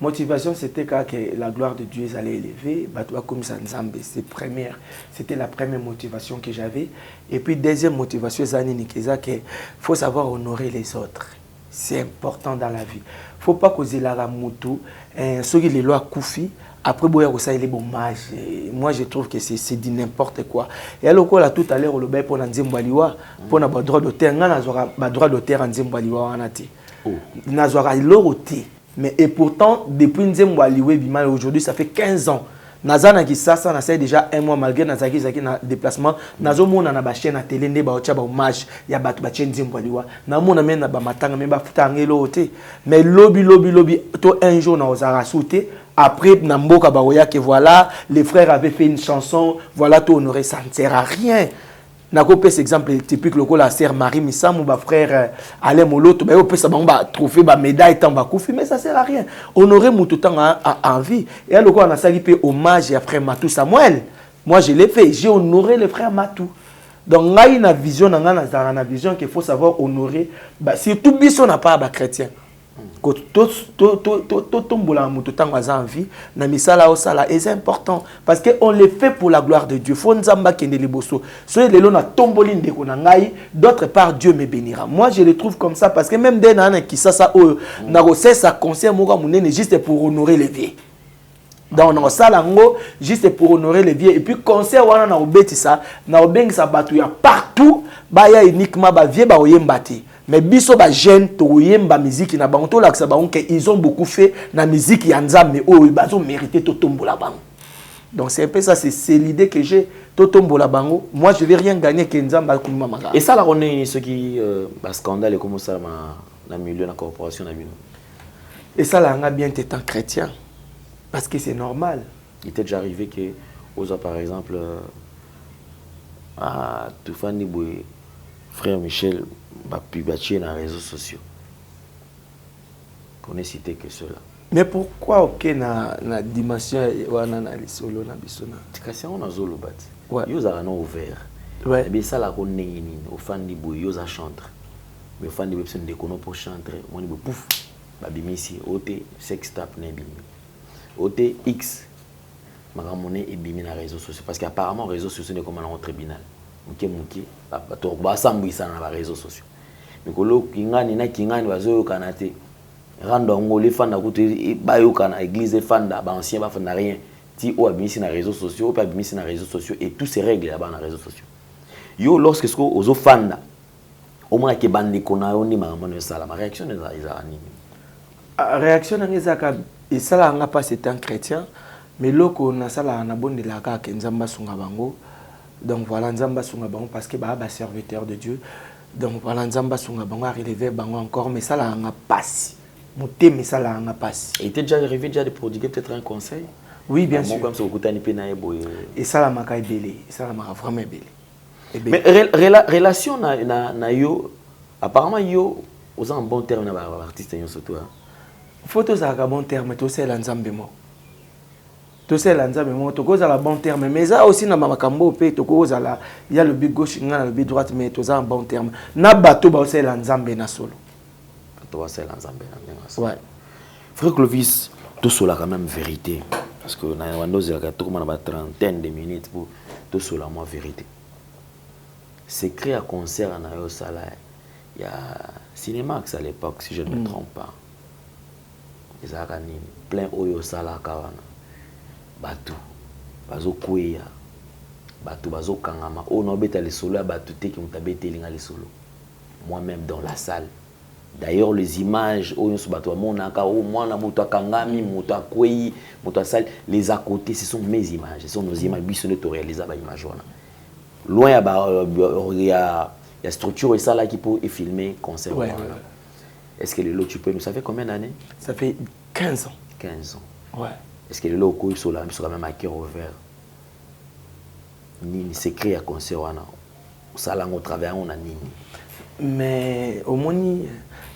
Motivation, c'était que la gloire de Dieu allait élever. Comme ça, c'était la première motivation que j'avais. Et puis, deuxième motivation, c'est qu'il faut savoir honorer les autres. C'est important dans la vie. Il ne faut pas causer la ramoutou. Ceux qui les lois koufi, après, il est bon mage. Moi, je trouve que c'est dit n'importe quoi. Et alors, tout à l'heure, on a pour Nzembaliwa, pour le droit d'auteur, on a le droit d'auteur en Nzembaliwa. On a le mais et pourtant, depuis Nzembaliwe Bima, aujourd'hui, ça fait 15 ans. Nazana qui ça n'a déjà un mois malgré Nazaki Zaki na déplacement. Nazomo na ba chaîne à télé ne ba ocha ba hommage ya ba chaîne Nzembaliwa. Na mo na men na ba matanga men ba futa ngelo te. Mais lobby to un jour na ozara sauté. Après na mboka ba oya que voilà, les frères avaient fait une chanson, voilà tout honoré, ça ne sert à rien. Nakopé cet exemple typique le la sœur Marie Missam ou ba frère Alain Moloto ba opé ça ba trophée ba médaille tant ba koufi mais ça sert à rien. Honorer mon tout temps en vie et le on a sali pe hommage à frère Matou Samuel. Moi je l'ai fait, j'ai honoré le frère Matou. Donc là il y a une vision na vision qu'il faut savoir honorer bah surtout biso na pas ba chrétien. Que tout tombola mutu tango aza en vie na misala osala est important parce que on le fait pour la gloire de Dieu. Faut nzamba kende liboso. So lelo na tomboli ndeko na ngai, d'autre part Dieu me bénira. Moi je le trouve comme ça parce que même des nana qui ça na rosé ça concert moka munene juste pour honorer les vieux. Donc on sala ngo juste pour honorer les vieux et puis concert wana na obetisa na obengisa batu ya partout ba ya uniquement ba vieux ba oyembati. Mais biso ba jeune to yemba musique na bango to laksa bango que ils ont beaucoup fait na musique ya nzambe o ils ont mérité to tombola bango. Donc c'est un peu ça, c'est l'idée que j'ai to tombola bango. Moi je vais rien gagner que nzamba kuma maka. Et ça là on est ceux qui scandale comme ça na milieu la corporation na bino. Et ça là on a bien été un chrétien parce que c'est normal. Il était déjà arrivé que aux par exemple à Toufani Boy frère Michel va publier dans les réseaux sociaux. Qu'on ait cité que cela. Mais pourquoi ok na dimension wana na lisolo na bisona? Tikasi on a zolo bat. Ouais. Yo za no ouvert. Ouais. Mais ça la connaît ni au fan di boy yo za chantre. Mais au fan di webson de kono pour chanter, on dit pouf. Ba bimisi oté sex tap na bimi. Oté X magamone et bimi na réseaux sociaux parce qu'apparemment réseaux sociaux ne comme dans un tribunal. Muke to ba sambisa na ba réseaux sociaux. Mikolo kingani na kingani bazo kanate. Rando ngoli fanda kuti bayo kana église fanda ba ancien ba fanda rien. Ti o abimisi na réseaux sociaux, pas abimisi na réseaux sociaux et tous ces règles là-bas na réseaux sociaux. Yo lorsque ce ozo fanda au moins que bandi kona oni maman sala ma réaction des anime. Réaction ngezaka et ça là nga pas c'est un chrétien mais loko na sala na bonde la ka ke nzamba sunga bango. Donc voilà nzamba sunga bango parce que ba serviteur de Dieu. Donc voilà nzamba sunga bango a relevé bango encore mais ça là nga passe. Monter mais ça là nga passe. Et était déjà arrivé déjà de prodiguer peut-être un conseil? Oui bien sûr. Comme ça au kutani pe na ebo. Et ça là maka belé, ça là maka vraiment belé. Mais relation na yo apparemment yo aux en bon terme na ba artiste yo surtout hein. Photo ça ka bon terme to c'est nzambe mo. To c'est nzambe mo to koza la bon terme mais ça aussi na makambo pe to koza la il y a le but gauche ngana le but droite mais to ça en bon terme. Na bato ba c'est nzambe na solo. toi c'est l'ensemble. Ouais. Frère Clovis, tout cela quand même vérité. Parce que dans Windows, il y a une trentaine de minutes pour tout cela, moi, vérité. Secret à concert en Ayo Sala, il y a Cinemax à l'époque, si je ne me trompe pas. Les Aranines, plein Oyo Sala Kawana. Batu, Bazo Kouya, Batu, Bazo Kangama. Oh non, bête les solos, Batu, t'es qui m'ont tabété les solos. Moi-même dans la salle. D'ailleurs, les images, les à côté, ce sont mes images. Ce sont nos images. Loin, il y a structure et ça là qui peut filmer concert. Ouais. Est-ce que le tu peux nous savez combien d'années? Ça fait 15 ans. 15 ans. Ouais. Est-ce que le lot il sont quand même à cœur ouvert? Ni secret à concert ça là on travaille on a nini. Mais au moins,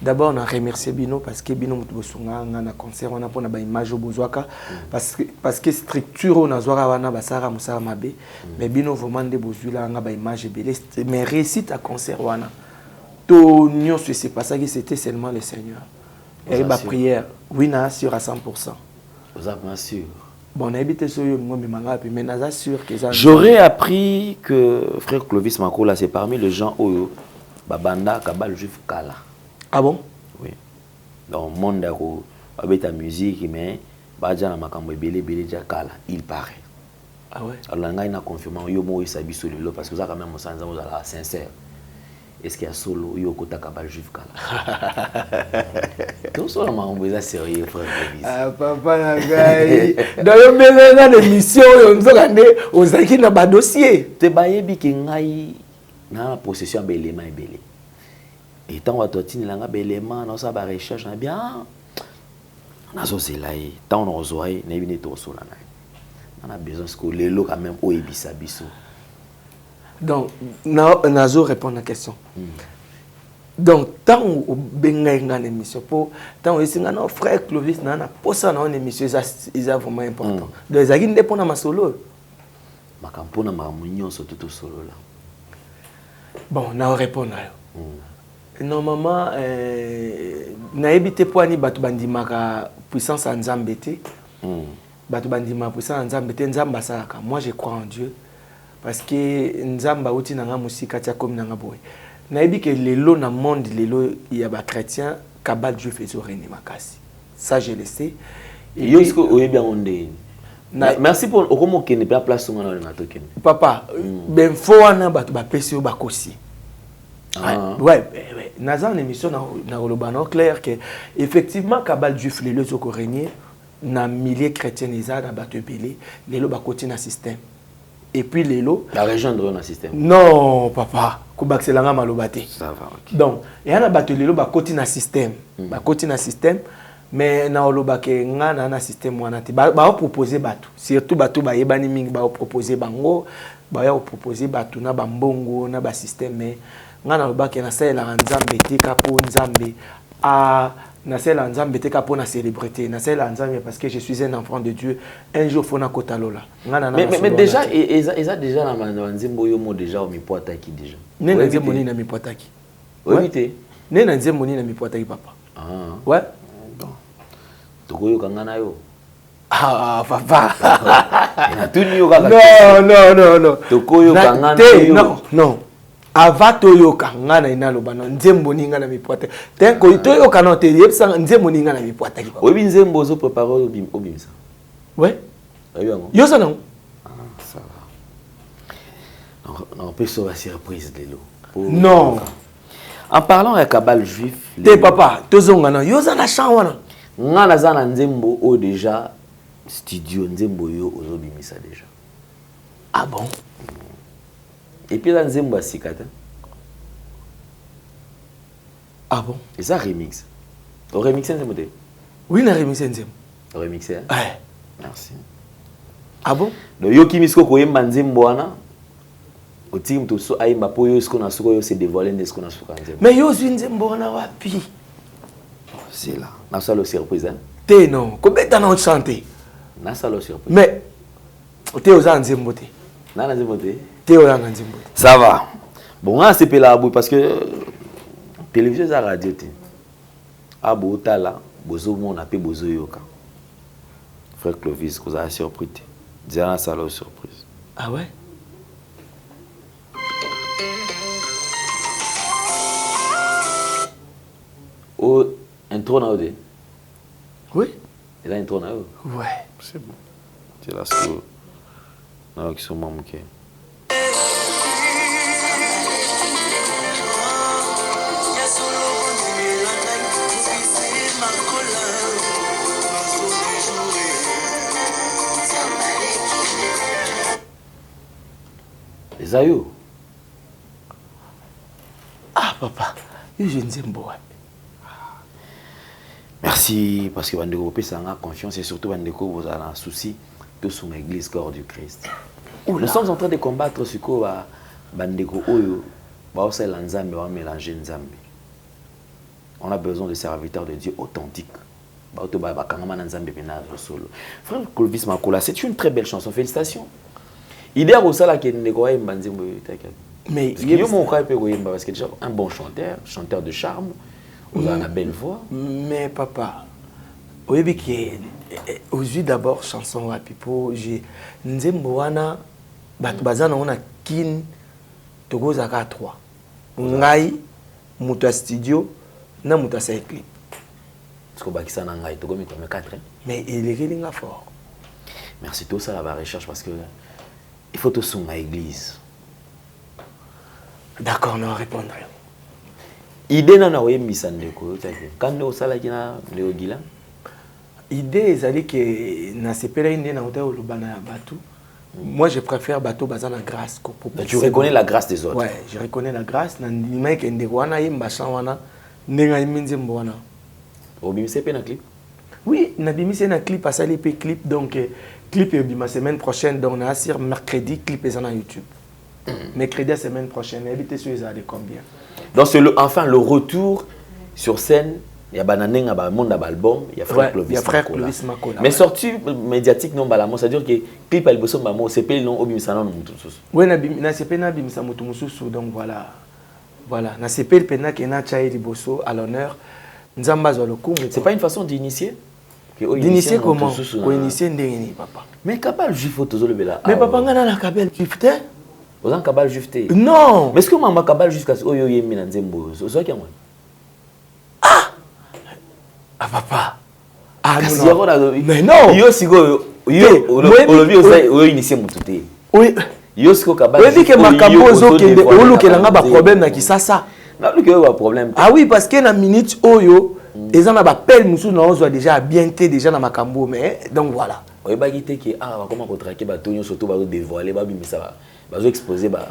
d'abord on a remercié Bino parce que Bino mutubosunga ngana concert on a pona ba image bozwaka parce que structure on a zwaka wana basara musara mabe mais Bino vraiment de bozula nga ba image belé mais réussite à concert wana to nyon c'est pas ça que c'était seulement le Seigneur et ba prière oui na sûr à 100%. Vous êtes bien sûr. Bon, on a habité sur le mais on sûr que ça. J'aurais appris que frère Clovis Makola c'est parmi les gens où Babanda Kabal Juif Kala. Ah bon? Oui. Dans le monde de la musique, mais Badja Makambo Bele Kala, il paraît. Ah ouais? Alors, on a confirmé que Yomo est sabi sur le parce que ça, quand même, on est sincère. Est-ce qu'il y a solo Yoko Takabal Juif Kala? Tout ça, on est sérieux, frère Clovis. Ah, papa, dans le l'émission, on a dit un dossier. Tu es dans la possession d'éléments et belé. Et tant que tu as des éléments, dans sa recherche, bien, on a besoin de tant on a besoin de on a besoin que les lots quand même au ebisa biso. Donc, Nazo répond à la question. Donc, tant on benga une émission, tant on est un frère Clovis, on a posé une émission, c'est vraiment important. Donc, ils ont des points à ma solo. Ma campagne ma réunion sur tout solo là. Bon, on répond à normalement, na habité pour ani batu bandimaka puissance en Zambété. Batu bandima puissance en Zambété, Nzamba salaka. Moi, je crois en Dieu parce que Nzamba outi nanga musika tia comme nanga boy. Na habité que les lots na monde les lots il y a ba chrétien kabal Dieu fait zoreni makasi. Ça je le sais. Et yo est-ce que vous bien ondé? Merci pour comment que ne pas place sur na token. Papa, ben fo wana batu ba pesi ba kosi. Ouais, Nazan émission na Rolobano clair que effectivement kabal Juif les lots au régner na milliers chrétiens les a na batu belé les lots ba côté na système. Et puis les lots la région de na système. Non, papa, ko bakselanga malobate. Ça va. OK. Donc, il y a na batu les lots ba côté na système. Ba côté na système. Mais na olobake ngana na système wana ti ba proposer batu surtout batu ba yebani mingi ba proposer bango ba ya proposer batu na bambongo na ba système mais ngana olobake na sala nzambe te ka po nzambe a na sala nzambe te ka po na célébrité na sala nzambe parce que je suis un enfant de Dieu un jour faut na kotalola ngana na mais déjà ils a déjà na nzimbo yo mo déjà au mipota ki déjà ne na nzimbo ni na mipota ki oui té ne na nzimbo ni na mipota ki papa ouais. Ah, papa. Non. Tokoyo kangana. Non. Avato yoka ngana inaloba no nzembo ninga na mipoate. Tenko toyo kana te yebsa nzembo ninga na mipoate ki papa. Obi nzembo zo préparer obimisa. Ouais. Ayango. Yo ça non. Ça va. Non, peut sauver surprise de l'eau. Non. En parlant à Kabal Juif, te papa, tozonga na yo za na champ wana. Ngana za na nzembo o déjà studio nzembo yo ozobimisa déjà. Ah bon? Et puis la nzembo asikata. Ah bon? Et ça remix. O remixé nzembo te? Oui, na remixé nzembo. O remixé? Ouais. Merci. Ah bon? Donc yo kimisko ko yemba nzembo wana. O tim to so ayimba po yo sko na soko yo se dévoiler ndesko na soko nzembo. Mais yo zwi nzembo wana wapi? C'est là. Na salo surprise hein. Te non, kobeta na chanter. Na salo surprise. Mais te oza nzembo te. Na nzembo te. Te oza nzembo. Ça va. Bon, on c'est là parce que télévision et radio te. abotala bozo mona pe bozo yoka. Frère Clovis, vous avez surpris. Diana Salo surprise. Ah ouais? Oh, intro na ode. Oui. Et là intro na ode. Ouais. C'est bon. C'est là ce non qui sont manqués. Les aïeux. Ah papa, je ne sais pas. Merci parce que Bandeko Pesa a confiance et surtout Bandeko vous avez un souci de son église corps du Christ. Nous sommes en train de combattre ce que Bandeko Oyo va aussi l'ensemble va mélanger ensemble. On a besoin de serviteurs de Dieu authentiques. Frère Clovis Makola, c'est une très belle chanson. Félicitations. Idée à ça là qui est mais il y a parce que déjà un bon chanteur de charme, vous avez une belle voix. Mais papa, oui aujourd'hui d'abord chanson à pipo, j'ai nzemboana batubazana on a kin togo zaka 3. Ngai muta studio na muta sa clip. Parce que bakisa na ngai togo mi comme 4. Mais il est really fort. Merci tout ça la recherche parce que il faut tout sur ma église. D'accord, on répondra. Idée na oye misandeko quand on sala kina Léo Gila. Idée c'est que na sepela inde na hôtel lobana batou. Moi je préfère bateau bazana grâce ko. Tu reconnais la grâce des autres. Ouais, je reconnais la grâce na ndima ke ndeko wana yimba wana ndenga yiminze mbona. Obimise pe na clip. Oui, na bimise na clip asali pe clip donc clip et la semaine prochaine donc on a sur mercredi clip est sur YouTube. Mercredi la semaine prochaine, habitez sur les de combien? Donc c'est enfin le retour sur scène. Il y a Bananeng, il y a monde album, il y a Frère Clovis Makola. Mais sortie médiatique non balamo, c'est-à-dire que clip al bosso mamo, c'est pas non obimisana non mutusus. Oui, na c'est pas na bimisa mutumususu donc voilà. Voilà, na c'est pas le pena que na chaeli bosso à l'honneur. Nzamba zolokumu. C'est pas une façon d'initier? D'initier comment? Pour initier ndengeni papa. Mais kabal juif autozo le bela. Mais papa ngana na kabel juif te? Vous avez kabal juif te? Non. Mais est-ce que maman kabal jusqu'à ce oyo yemi na nzembo? Ozo ki moi? Ah papa. Ah non. Mais non. Yo sigo yo olobi ozo initier mutute. Oui. Yo sigo kabal. Oui, dit que makambo ozo kende olukelanga ba problème na kisasa. Na luke ba problème. Ah oui, parce que na minute oyo les gens ba pelle musu na ozo déjà bien té déjà na makambo mais donc voilà. Oui, bah qui que comment contraquer ba tonyo surtout ba dévoiler ba bimisa ba exposer ba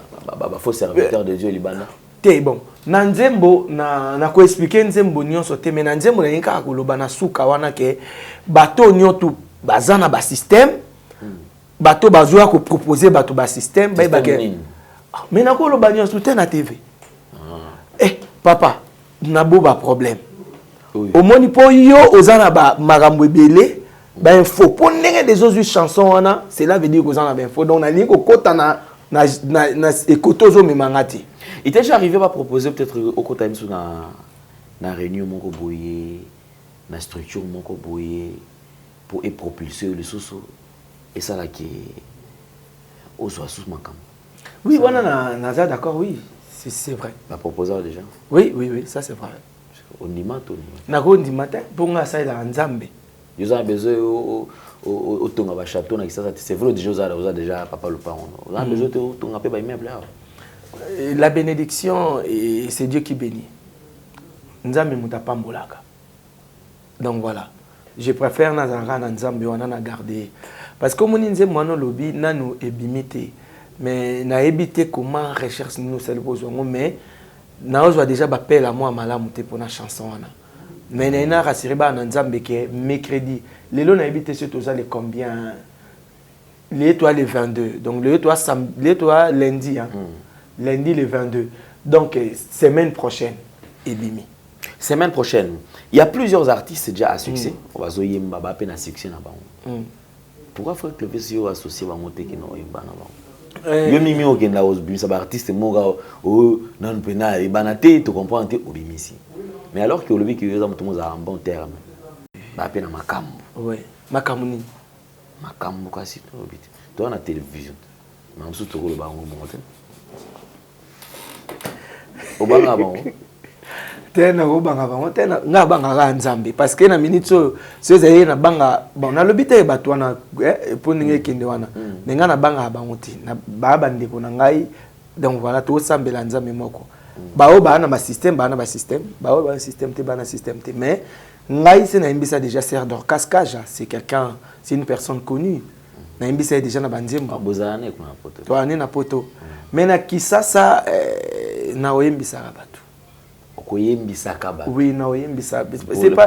faux serviteur de Dieu libana. Té bon. Na nzembo na ko expliquer nzembo nyonso té mais na nzembo na yinka koloba na suka wana ke bato nyotu bazana ba système. Bato bazoa ko proposer bato ba système ba ke. Mais na ko loba nyonso té na TV. Eh papa, na bo ba problème. Au moni po yo ozana ba makambo ebele. Ben info pour ndenge des autres chansons wana cela veut dire que ça na ben info donc na li ko kota na ekotozo memangati. Il était déjà arrivé à proposer peut-être au kota misu na réunion moko boyer na structure moko boyer pour propulser le soso et ça là qui au soit sous makam. Oui, wana na za d'accord oui, c'est vrai. La proposeur déjà. Oui, ça c'est vrai. On dit matin. Na ko ndi matin pour nga ça la nzambe. Ils ont besoin au tonga ba château na kisasa c'est vrai déjà papa le parent. Ils ont besoin au tonga pe ba immeuble là. La bénédiction c'est Dieu qui bénit. Nzambe mutapambolaka. Donc voilà. Je préfère nazanga na nzambe wana na garder parce que moni nzembo wana lobi nanu ebimité mais na ebité comment recherche nous c'est le besoin mais na ozwa déjà ba pelle à moi malamu te pour na chanson wana. Mais na rassuré ba na nzambe que mercredi lelo na ebité sur tous les combien les toi le 22 donc le toi lundi hein. Lundi le 22 donc semaine prochaine ebimi. Semaine prochaine il y a plusieurs artistes déjà à succès on va zoyer mbaba pe na succès na bango. Pourquoi Frère Clovis yo associé ba moté ki no yeba na bango? Yo mimi okenda ozbimisa ba artiste moga o nan pena e banate to comprendre te obimisi. Mais alors que le mec qui est en bon terme, bah peine makambo. Oui, makambo ni. Makambo quoi si toi na télévision. Mais on se trouve le bango monter. Au banga bon. Tena go banga bango tena nga banga ga nzambe parce que na minute so ezali na banga bon na lobité bato wana pour ninge kende wana mais nga na banga bango ti na ba bandeko na ngai donc voilà to sambela nzambe moko bao ba na ba système bao ba système te ba na système te mais ngai c'est na imbisa déjà Sœur Dorcas Kaja c'est quelqu'un c'est une personne connue na imbisa déjà na banzembo bozane kuna poto to ane na poto mais na kisasa na oyimbisa bato oui, non, c'est pas.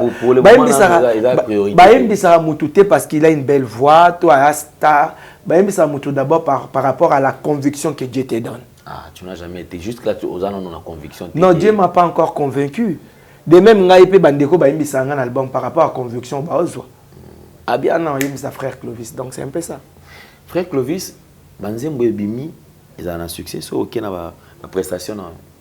Baïmbisa Moutouté parce qu'il a une belle voix, toi, Asta. Baïmbisa Moutou d'abord par rapport à la conviction que Dieu te donne. Ah, tu n'as jamais été juste là, tu as la conviction. Non, Dieu ne m'a pas encore convaincu. De même, Ngaïpe Bandeko Baïmbisa un album par rapport à la conviction. Ah bien, non, il sa frère Clovis. Donc c'est un peu ça. Frère Clovis, Banzembo et Bimi, ils ont un succès. So, ok, la prestation.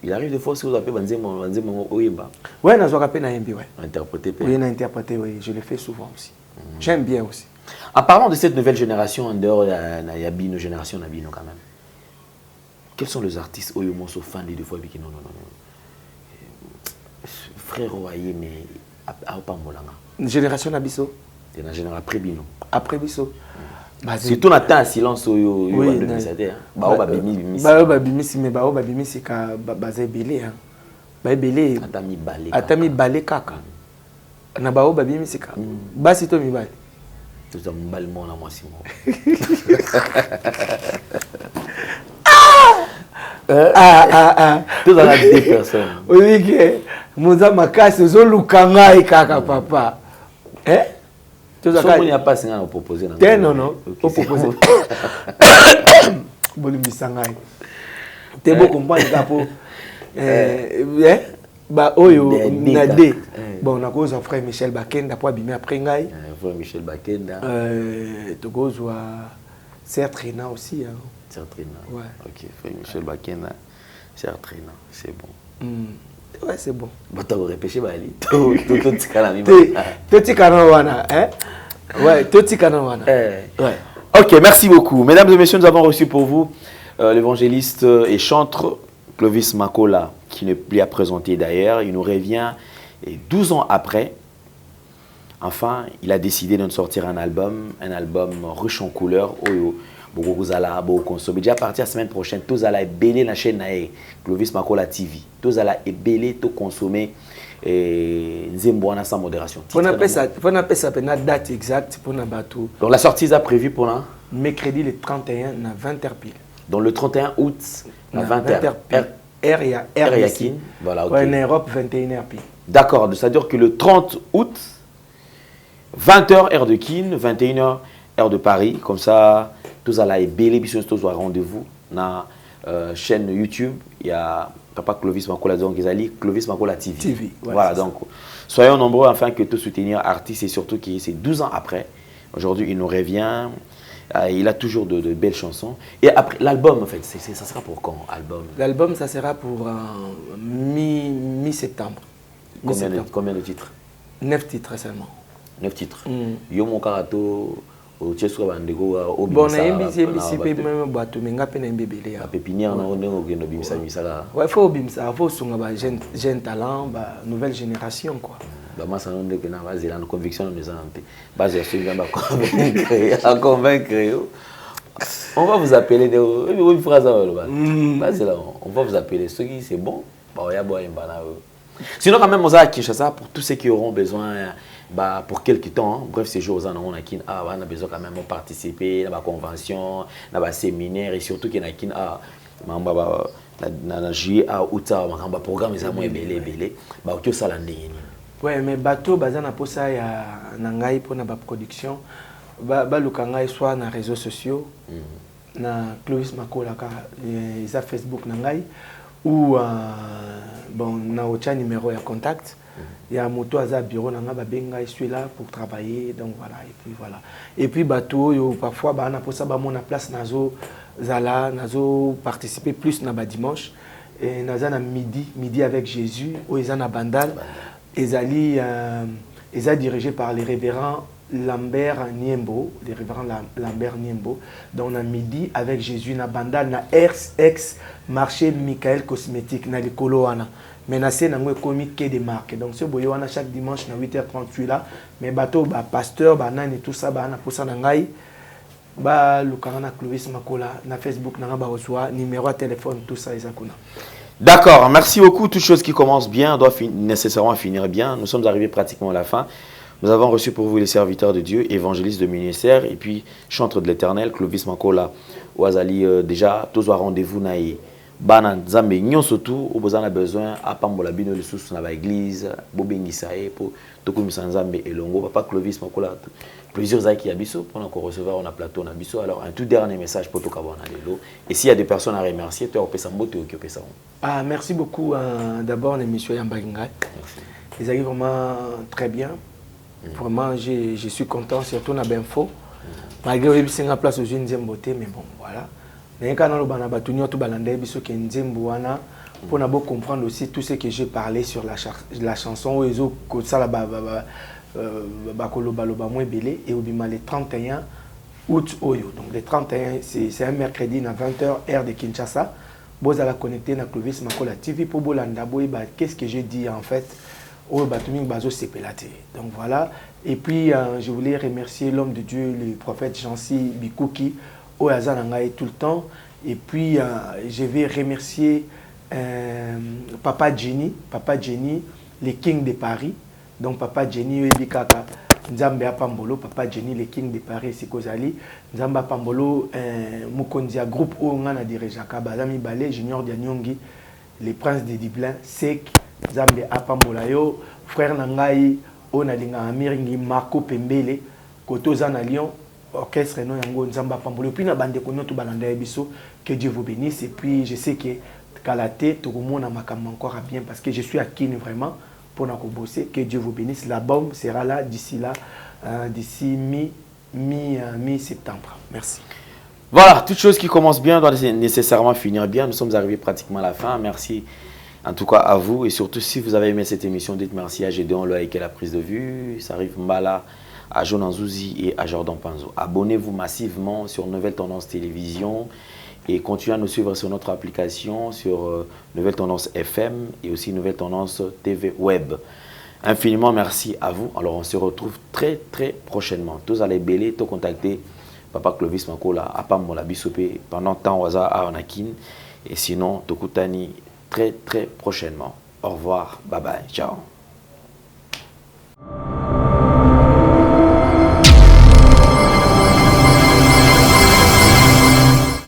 Il arrive des fois si vous appelez Banzembo Oyemba. Oui, on a appelé Naïmbi, ouais. Interprété. Oui, on a interprété, oui. Je le fais souvent aussi. J'aime bien aussi. En parlant de cette nouvelle génération, en dehors de la Bino, génération Nabino quand même, quels sont les artistes Oyomo sont fans des deux fois non. Frère Oaye, mais à Opambolanga. Génération Nabiso. C'est la génération après Bino. Après Biso. Surtout on attend un silence au oui, Baoba Bimisi mais Baoba Bimisi ka bazé belé hein. Ba belé. Atami balé kaka. Na Baoba Bimisi ka. Basi to mi balé. Tout ça mbal mon na moi Simon. Tout ça deux personnes. Oui que Moza makasi zo lukanga kaka papa. Hein? Il n'y a pas de proposer. Non, non. Au proposer. Bon, tu es beau comprendre capo. Bah, oyo, Nadé. Bon, on a cause frère Michel Bakenda pour abîmer après Ngaï. Frère Michel Bakenda. Tu cause Sertrina aussi. Sertrina. Ouais. Ok, frère Michel Bakenda. Sertrina, c'est bon. Ouais, c'est bon. Tu as répété, Ok, merci beaucoup. Mesdames et messieurs, nous avons reçu pour vous l'évangéliste et chanteur Clovis Makola, qui n'est plus à présenter d'ailleurs. Il nous revient 12 ans après. Enfin, il a décidé de nous sortir un album riche en couleurs. Vous allez consommer. Déjà à partir de la semaine prochaine, tous allez belé la chaîne Clovis Makola TV. Tous allez belé tout consommer Nzemboana sans modération. On appelle ça la date exacte pour na bateau. Donc la sortie est prévue pour là mercredi le 31 à 20h pile. Donc le 31 août à 20h. R Yakin. Voilà, OK. En Europe 21h pile. D'accord, c'est-à-dire que le 30 août 20h heure de Kin, 21h heure de Paris, comme ça tous allez belé bisous tous au rendez-vous na chaîne YouTube, il y a Papa Clovis Makola donc Clovis Makola TV. Ouais, voilà donc soyons nombreux afin que tout soutenir artistes et surtout qui c'est 12 ans après. Aujourd'hui, il nous revient. Il a toujours de belles chansons. Et après l'album en fait, ça sera pour quand album? L'album ça sera pour mi-septembre. Combien de titres? 9 titres seulement. 9 titres. Yo mon karato bon, na MBC même bateau mais nga pe na mbebele ya pépinière na onengo kendo bimisa misala. Ouais, faut bimisa, faut songa ba jeune talent, ba nouvelle génération quoi. Bah moi ça non que na base la conviction nous en pe. Base sur ba convaincre. On va vous appeler une phrase base là, on va vous appeler ceux qui c'est bon, bah ya boy mbana. Sinon quand même on a Kinshasa pour tous ceux qui auront besoin bah, pour quelques temps, hein. Bref, ces jours on a besoin quand même de participer à la convention, à la séminaire et surtout qu'il y a un juillet à août, un programme est moins belé, bah que ça l'année. Ouais, mais bateau bazana pour ça il y a nangai pour na production, ba lukangai soit na réseaux sociaux, na Clovis Makola ka ils a Facebook nangai ou bon na autre numéro de contact. Il y a un moto à bureau, je suis là pour travailler, donc voilà, et puis voilà. Et puis bateau, parfois, on a pour ça, on a place, nazo participer plus na dimanche, et nazo na midi avec Jésus, ou ils ont na bandal, ezali dirigé par les révérends Lambert Niembo, les révérends Lambert Niembo. Donc, on a midi avec Jésus, na banda, na ex marché Michael Cosmétique, na likoloana. Mais c'est un comité des marques. Donc, ce boyoana chaque dimanche na 8h38 là. Mais bateau, pasteur, nan et tout ça, na poussa nangai. Le canal Clovis Makola, na Facebook, na reçoit numéro de téléphone, tout ça, Isakuna. D'accord, merci beaucoup. Toute chose qui commence bien doit nécessairement finir bien. Nous sommes arrivés pratiquement à la fin. Nous avons reçu pour vous les serviteurs de Dieu, évangélistes de ministère et puis chantre de l'Éternel, Clovis Makola, Ouazali, déjà, tous au rendez-vous naï. Bana Nzambe, nyon surtout, où vous en avez besoin, à Pambola Bino, le sous dans l'église, Bobengi Sae, pour Tokoumi Nzambe et Longo, Papa Clovis Makola, plusieurs aïe qui habitent, pour nous recevoir, on a plateau, on a biso. Alors, un tout dernier message pour Tokabona Lelo. Et s'il y a des personnes à remercier, tu as opé Sambo, tu as opé Sambo. Ah, merci beaucoup. D'abord, les messieurs Yambaginga. Ils arrivent vraiment très bien. Vraiment, je suis content, surtout dans l'info. Malgré que c'est une place aux jeunes beauté, mais bon, voilà. Mais quand on a battu, tout balandé, biso qui nzemboana pour nous comprendre aussi tout ce que j'ai parlé sur la chanson où ils ont ça la bakolo baloba moins belé et obima le 31 août oyo. Donc le 31 c'est un mercredi à 20h heure de Kinshasa. Vous allez connecter na Clovis Makola TV pour bolanda boyba qu'est-ce que j'ai dit en fait. Donc voilà. Et puis, je voulais remercier l'homme de Dieu, le prophète Jansi Bikouki, au Hazanangaï tout le temps. Et puis, je vais remercier Papa Jenny, le King de Paris. Donc, Papa Jenny, Ebikaka, Nzambe Apambolo, Papa Jenny, le King de Paris, Sikozali. Nzambe Apambolo, Mukondia, groupe Oungana Direjaka, Bazami Balé, Junior Dianyongi, les princes de Diblin, Sek. Zambe apambola yo frère nangai onalinga amiringi Marco Pembele koto zana Lyon orchestre no yango nzamba apambola puis na bande ko nyoto balanda biso que Dieu vous bénisse et puis je sais que Kalaté tout le monde makambo encore à bien parce que je suis à Kin vraiment pour na ko bosser que Dieu vous bénisse l'album sera là d'ici mi-septembre. Merci. Voilà, toute chose qui commence bien doit nécessairement finir bien. Nous sommes arrivés pratiquement à la fin. Merci en tout cas à vous. Et surtout, si vous avez aimé cette émission, dites merci à Gédéon Loïc et la prise de vue. Ça arrive Mbala, à Jonan Zouzi et à Jordan Panzo. Abonnez-vous massivement sur Nouvelle Tendance Télévision et continuez à nous suivre sur notre application, sur Nouvelle Tendance FM et aussi Nouvelle Tendance TV Web. Infiniment merci à vous. Alors, on se retrouve très prochainement. Tous allez belé, tous contacter Papa Clovis Makola, Apam la Bisopé, pendant temps au hasard à Anakin. Et sinon, Tokutani très prochainement. Au revoir, bye bye, ciao.